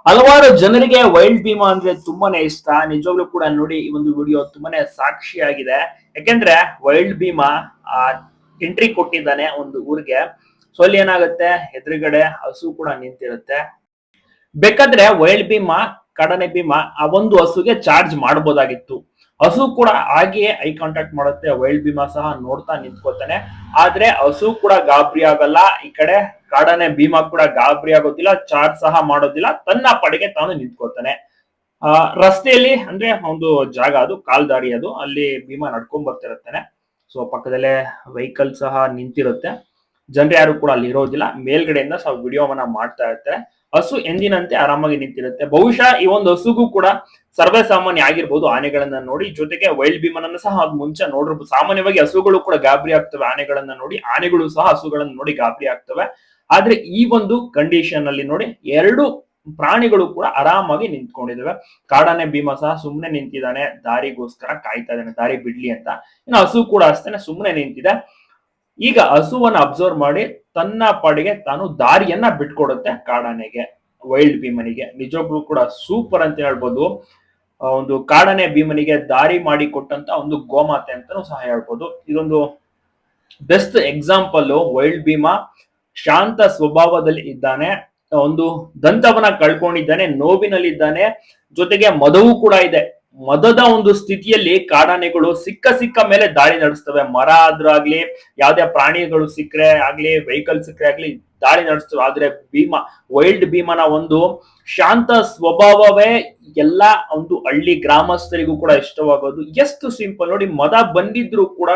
ಹಲವಾರು ಜನರಿಗೆ ವೈಲ್ಡ್ ಭೀಮಾ ಅಂದ್ರೆ ತುಂಬಾನೇ ಇಷ್ಟ. ನಿಜವಾಗ್ಲೂ ಕೂಡ ನೋಡಿ ಈ ಒಂದು ವಿಡಿಯೋ ತುಂಬಾನೇ ಸಾಕ್ಷಿಯಾಗಿದೆ. ಯಾಕೆಂದ್ರೆ ವೈಲ್ಡ್ ಭೀಮಾ ಎಂಟ್ರಿ ಕೊಟ್ಟಿದ್ದಾನೆ ಒಂದು ಊರಿಗೆ. ಸೊ ಅಲ್ಲಿ ಏನಾಗುತ್ತೆ, ಎದುರುಗಡೆ ಹಸು ಕೂಡ ನಿಂತಿರುತ್ತೆ. ಬೇಕಾದ್ರೆ ವೈಲ್ಡ್ ಭೀಮಾ, ಕಾಡಾನೆ ಭೀಮಾ ಆ ಒಂದು ಹಸುಗೆ ಚಾರ್ಜ್ ಮಾಡಬಹುದಾಗಿತ್ತು. ಹಸು ಕೂಡ ಹಾಗೆಯೇ ಐ ಕಾಂಟ್ಯಾಕ್ಟ್ ಮಾಡುತ್ತೆ. ವೈಲ್ಡ್ ಭೀಮಾ ಸಹ ನೋಡ್ತಾ ನಿಂತ್ಕೋತಾನೆ. ಆದ್ರೆ ಹಸು ಕೂಡ ಗಾಬರಿ ಆಗಲ್ಲ. ಈ ಕಡೆ ಕಾಡಾನೆ ಭೀಮಾ ಕೂಡ ಗಾಬರಿ ಆಗೋದಿಲ್ಲ, ಚಾರ್ಜ್ ಸಹ ಮಾಡೋದಿಲ್ಲ, ತನ್ನ ಪಡೆಗೆ ತಾನು ನಿಂತ್ಕೋತಾನೆ. ರಸ್ತೆಯಲ್ಲಿ ಅಂದ್ರೆ ಒಂದು ಜಾಗ, ಅದು ಕಾಲ್ದಾರಿ, ಅದು ಅಲ್ಲಿ ಭೀಮಾ ನಡ್ಕೊಂಡ್ ಬರ್ತಿರುತ್ತಾನೆ. ಸೊ ಪಕ್ಕದಲ್ಲೇ ವೆಹಿಕಲ್ ಸಹ ನಿಂತಿರುತ್ತೆ. ಜನರು ಯಾರು ಕೂಡ ಅಲ್ಲಿ ಇರೋದಿಲ್ಲ. ಮೇಲ್ಗಡೆಯಿಂದ ಸಹ ವಿಡಿಯೋವನ್ನ ಮಾಡ್ತಾ ಇರ್ತಾರೆ. ಹಸು ಎಂದಿನಂತೆ ಆರಾಮಾಗಿ ನಿಂತಿರುತ್ತೆ. ಬಹುಶಃ ಈ ಒಂದು ಹಸುಗೂ ಕೂಡ ಸರ್ವೇ ಸಾಮಾನ್ಯ ಆಗಿರ್ಬೋದು ಆನೆಗಳನ್ನ ನೋಡಿ. ಜೊತೆಗೆ ವೈಲ್ಡ್ ಭೀಮನನ್ನು ಸಹ ಅದು ಮುಂಚೆ ನೋಡಿರ್ಬೋದು. ಸಾಮಾನ್ಯವಾಗಿ ಹಸುಗಳು ಕೂಡ ಗಾಬರಿ ಆಗ್ತವೆ ಆನೆಗಳನ್ನ ನೋಡಿ, ಆನೆಗಳು ಸಹ ಹಸುಗಳನ್ನ ನೋಡಿ ಗಾಬರಿ ಆಗ್ತವೆ. ಆದ್ರೆ ಈ ಒಂದು ಕಂಡೀಷನ್ ಅಲ್ಲಿ ನೋಡಿ, ಎರಡು ಪ್ರಾಣಿಗಳು ಕೂಡ ಆರಾಮಾಗಿ ನಿಂತ್ಕೊಂಡಿದ್ದಾವೆ. ಕಾಡಾನೆ ಭೀಮ ಸಹ ಸುಮ್ಮನೆ ನಿಂತಿದ್ದಾನೆ, ದಾರಿಗೋಸ್ಕರ ಕಾಯ್ತಾ ಇದ್ದಾನೆ, ದಾರಿ ಬಿಡ್ಲಿ ಅಂತ. ಇನ್ನು ಹಸು ಕೂಡ ಅಷ್ಟೇನೆ ಸುಮ್ಮನೆ ನಿಂತಿದೆ. ಈಗ ಹಸುವನ್ನ ಅಬ್ಸರ್ವ್ ಮಾಡಿ ತನ್ನ ಪಾಡಿಗೆ ತಾನು ದಾರಿಯನ್ನ ಬಿಟ್ಕೊಡುತ್ತೆ ಕಾಡಾನೆಗೆ, ವೈಲ್ಡ್ ಭೀಮನಿಗೆ. ನಿಜವಾಗ್ಲೂ ಕೂಡ ಸೂಪರ್ ಅಂತ ಹೇಳ್ಬೋದು. ಒಂದು ಕಾಡಾನೆ ಭೀಮನಿಗೆ ದಾರಿ ಮಾಡಿ ಕೊಟ್ಟಂತ ಒಂದು ಗೋಮಾತೆ ಅಂತಾನೂ ಸಹ ಹೇಳ್ಬೋದು. ಇದೊಂದು ಬೆಸ್ಟ್ ಎಕ್ಸಾಂಪಲ್. ವೈಲ್ಡ್ ಭೀಮಾ ಶಾಂತ ಸ್ವಭಾವದಲ್ಲಿ ಇದ್ದಾನೆ, ಒಂದು ದಂತವನ್ನ ಕಳ್ಕೊಂಡಿದ್ದಾನೆ, ನೋವಿನಲ್ಲಿದ್ದಾನೆ, ಜೊತೆಗೆ ಮದವೂ ಕೂಡ ಇದೆ. ಮದದ ಒಂದು ಸ್ಥಿತಿಯಲ್ಲಿ ಕಾಡಾನೆಗಳು ಸಿಕ್ಕ ಮೇಲೆ ದಾಳಿ ನಡೆಸ್ತವೆ. ಮರ ಆದ್ರಾಗ್ಲಿ, ಯಾವ್ದೇ ಪ್ರಾಣಿಗಳು ಸಿಕ್ಕರೆ ಆಗ್ಲಿ, ವೆಹಿಕಲ್ ಸಿಕ್ಕರೆ ಆಗ್ಲಿ ದಾಳಿ ನಡೆಸ್ತವೆ. ಆದ್ರೆ ವೈಲ್ಡ್ ಭೀಮನ ಒಂದು ಶಾಂತ ಸ್ವಭಾವವೇ ಎಲ್ಲಾ ಒಂದು ಹಳ್ಳಿ ಗ್ರಾಮಸ್ಥರಿಗೂ ಕೂಡ ಇಷ್ಟವಾಗೋದು. ಎಷ್ಟು ಸಿಂಪಲ್ ನೋಡಿ, ಮದ ಬಂದಿದ್ರು ಕೂಡ,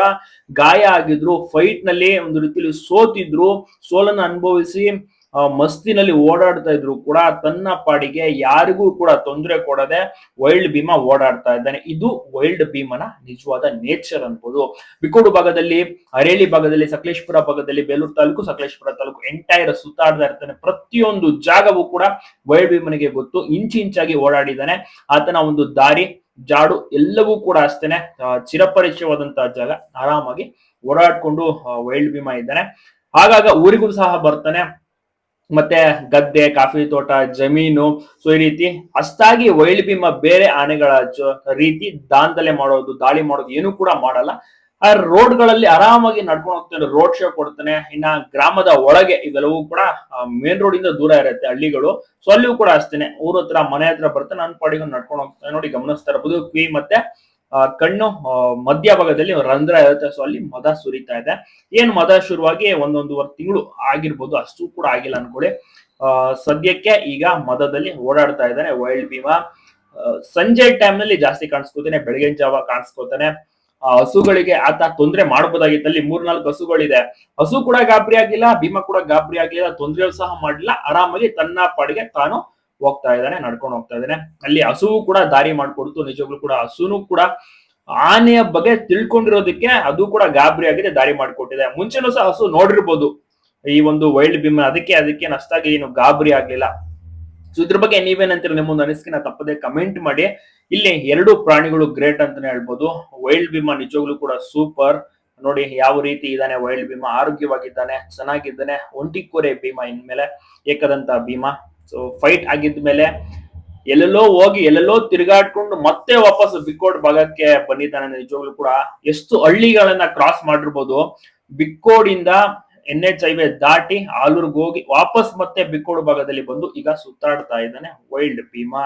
ಗಾಯ ಆಗಿದ್ರು, ಫೈಟ್ ನಲ್ಲಿ ಒಂದು ರೀತಿಯಲ್ಲಿ ಸೋತಿದ್ರು, ಸೋಲನ್ನು ಅನುಭವಿಸಿ ಮಸ್ತಿನಲ್ಲಿ ಓಡಾಡ್ತಾ ಇದ್ರು ಕೂಡ ತನ್ನ ಪಾಡಿಗೆ ಯಾರಿಗೂ ಕೂಡ ತೊಂದರೆ ಕೊಡದೆ ವೈಲ್ಡ್ ಭೀಮಾ ಓಡಾಡ್ತಾ ಇದ್ದಾನೆ. ಇದು ವೈಲ್ಡ್ ಭೀಮನ ನಿಜವಾದ ನೇಚರ್ ಅನ್ಬೋದು. ಬಿಕೋಡು ಭಾಗದಲ್ಲಿ, ಹರೇಳಿ ಭಾಗದಲ್ಲಿ, ಸಕಲೇಶ್ಪುರ ಭಾಗದಲ್ಲಿ, ಬೇಲೂರು ತಾಲೂಕು, ಸಕಲೇಶ್ಪುರ ತಾಲೂಕು ಎಂಟೈರ್ ಸುತ್ತಾಡ್ತಾ ಇರ್ತಾನೆ. ಪ್ರತಿಯೊಂದು ಜಾಗವೂ ಕೂಡ ವೈಲ್ಡ್ ಭೀಮನಿಗೆ ಗೊತ್ತು. ಇಂಚಾಗಿ ಓಡಾಡಿದ್ದಾನೆ. ಆತನ ಒಂದು ದಾರಿ, ಜಾಡು ಎಲ್ಲವೂ ಕೂಡ ಅಷ್ಟೇನೆ ಚಿರಪರಿಚಯವಾದಂತಹ ಜಾಗ. ಆರಾಮಾಗಿ ಓಡಾಡ್ಕೊಂಡು ವೈಲ್ಡ್ ಭೀಮಾ ಇದ್ದಾನೆ. ಆಗಾಗ ಊರಿಗೂ ಸಹ ಬರ್ತಾನೆ. ಮತ್ತೆ ಗದ್ದೆ, ಕಾಫಿ ತೋಟ, ಜಮೀನು, ಸೊ ಈ ರೀತಿ ಅಷ್ಟಾಗಿ ವೈಲ್ಡ್ ಭೀಮಾ ಬೇರೆ ಆನೆಗಳ ರೀತಿ ದಾಂಧಲೆ ಮಾಡೋದು, ದಾಳಿ ಮಾಡೋದು ಏನು ಕೂಡ ಮಾಡಲ್ಲ. ಆ ರೋಡ್ ಗಳಲ್ಲಿ ಆರಾಮಾಗಿ ನಡ್ಕೊಂಡು ಹೋಗ್ತಾನೆ, ರೋಡ್ ಶೋ ಕೊಡ್ತಾನೆ. ಇನ್ನ ಗ್ರಾಮದ ಒಳಗೆ ಇವೆಲ್ಲವೂ ಕೂಡ ಮೇನ್ ರೋಡ್ ಇಂದ ದೂರ ಇರುತ್ತೆ ಹಳ್ಳಿಗಳು. ಸೊ ಅಲ್ಲಿಯೂ ಕೂಡ ಅಷ್ಟೇನೆ ಊರ ಹತ್ರ, ಮನೆ ಹತ್ರ ಬರ್ತಾನೆ, ನನ್ನ ಪಾಡಿಗೆ ನಡ್ಕೊಂಡು ಹೋಗ್ತಾನೆ. ನೋಡಿ ಗಮನಿಸ್ತಾ ಇರಬಹುದು, ಕಿವಿ ಮತ್ತೆ ಕಣ್ಣು ಮಧ್ಯ ಭಾಗದಲ್ಲಿ ರಂಧ್ರ ಇರುತ್ತೆ. ಸೊ ಅಲ್ಲಿ ಮದ ಸುರಿತಾ ಇದೆ. ಏನ್ ಮದ ಶುರುವಾಗಿ ಒಂದೊಂದೂವರೆ ತಿಂಗಳು ಆಗಿರ್ಬೋದು, ಅಷ್ಟು ಕೂಡ ಆಗಿಲ್ಲ ಅನ್ಕೊಳ್ಳಿ. ಸದ್ಯಕ್ಕೆ ಈಗ ಮದದಲ್ಲಿ ಓಡಾಡ್ತಾ ಇದ್ದಾನೆ ವೈಲ್ಡ್ ಭೀಮಾ. ಸಂಜೆ ಟೈಮ್ ನಲ್ಲಿ ಜಾಸ್ತಿ ಕಾಣಿಸ್ಕೋತಾನೆ, ಬೆಳಗಿನ ಜಾವ ಕಾಣಿಸ್ಕೋತಾನೆ. ಹಸುಗಳಿಗೆ ಆತ ತೊಂದರೆ ಮಾಡಬಹುದಾಗಿತ್ತು. ಅಲ್ಲಿ 3-4 ಹಸುಗಳಿದೆ. ಹಸು ಕೂಡ ಗಾಬರಿ ಆಗಿಲ್ಲ, ಭೀಮಾ ಕೂಡ ಗಾಬರಿ ಆಗ್ಲಿಲ್ಲ, ತೊಂದರೆ ಸಹ ಮಾಡಲಿಲ್ಲ. ಆರಾಮಾಗಿ ತನ್ನ ಪಾಡಿಗೆ ತಾನು ಹೋಗ್ತಾ ಇದ್ದಾನೆ, ನಡ್ಕೊಂಡು ಹೋಗ್ತಾ ಇದ್ದಾನೆ. ಅಲ್ಲಿ ಹಸುವು ಕೂಡ ದಾರಿ ಮಾಡ್ಕೊಡ್ತು. ನಿಜವಾಗ್ಲೂ ಕೂಡ ಹಸುನು ಕೂಡ ಆನೆಯ ಬಗ್ಗೆ ತಿಳ್ಕೊಂಡಿರೋದಕ್ಕೆ ಅದು ಕೂಡ ಗಾಬರಿ ಆಗಿದೆ, ದಾರಿ ಮಾಡಿಕೊಟ್ಟಿದೆ. ಮುಂಚೆನೂ ಸಹ ಹಸು ನೋಡಿರ್ಬೋದು ಈ ಒಂದು ವೈಲ್ಡ್ ಭೀಮಾ, ಅದಕ್ಕೆ ಅಷ್ಟಾಗಿ ಏನು ಗಾಬರಿ ಆಗ್ಲಿಲ್ಲ. ಸೊ ಇದ್ರ ಬಗ್ಗೆ ನೀವೇನಂತೀರ, ನಿಮ್ಮೊಂದು ಅನಿಸಿಕೆನ ತಪ್ಪದೆ ಕಮೆಂಟ್ ಮಾಡಿ. ಇಲ್ಲಿ ಎರಡು ಪ್ರಾಣಿಗಳು ಗ್ರೇಟ್ ಅಂತಾನೆ ಹೇಳ್ಬೋದು. ವೈಲ್ಡ್ ಭೀಮಾ ನಿಜವಾಗ್ಲೂ ಕೂಡ ಸೂಪರ್. ನೋಡಿ ಯಾವ ರೀತಿ ಇದ್ದಾನೆ ವೈಲ್ಡ್ ಭೀಮಾ, ಆರೋಗ್ಯವಾಗಿದ್ದಾನೆ, ಚೆನ್ನಾಗಿದ್ದಾನೆ. ಒಂಟಿಕೋರೆ ಭೀಮಾ ಇನ್ಮೇಲೆ, ಏಕದಂತ ಭೀಮಾ. ಸೊ ಫೈಟ್ ಆಗಿದ್ಮೇಲೆ ಎಲ್ಲೆಲ್ಲೋ ಹೋಗಿ ಎಲ್ಲೆಲ್ಲೋ ತಿರುಗಾಡ್ಕೊಂಡು ಮತ್ತೆ ವಾಪಸ್ ಬಿಕ್ಕೋಡ್ ಭಾಗಕ್ಕೆ ಬಂದಿದ್ದಾನೆ. ನಿಜವಾಗ್ಲೂ ಕೂಡ ಎಷ್ಟು ಹಳ್ಳಿಗಳನ್ನ ಕ್ರಾಸ್ ಮಾಡಿರ್ಬೋದು. ಬಿಕ್ಕೋಡಿಂದ NH ಹೈವೇ ದಾಟಿ ಆಲೂರ್ಗೆ ಹೋಗಿ ವಾಪಸ್ ಮತ್ತೆ ಬಿಕ್ಕೋಡು ಭಾಗದಲ್ಲಿ ಬಂದು ಈಗ ಸುತ್ತಾಡ್ತಾ ಇದ್ದಾನೆ ವೈಲ್ಡ್ ಭೀಮಾ.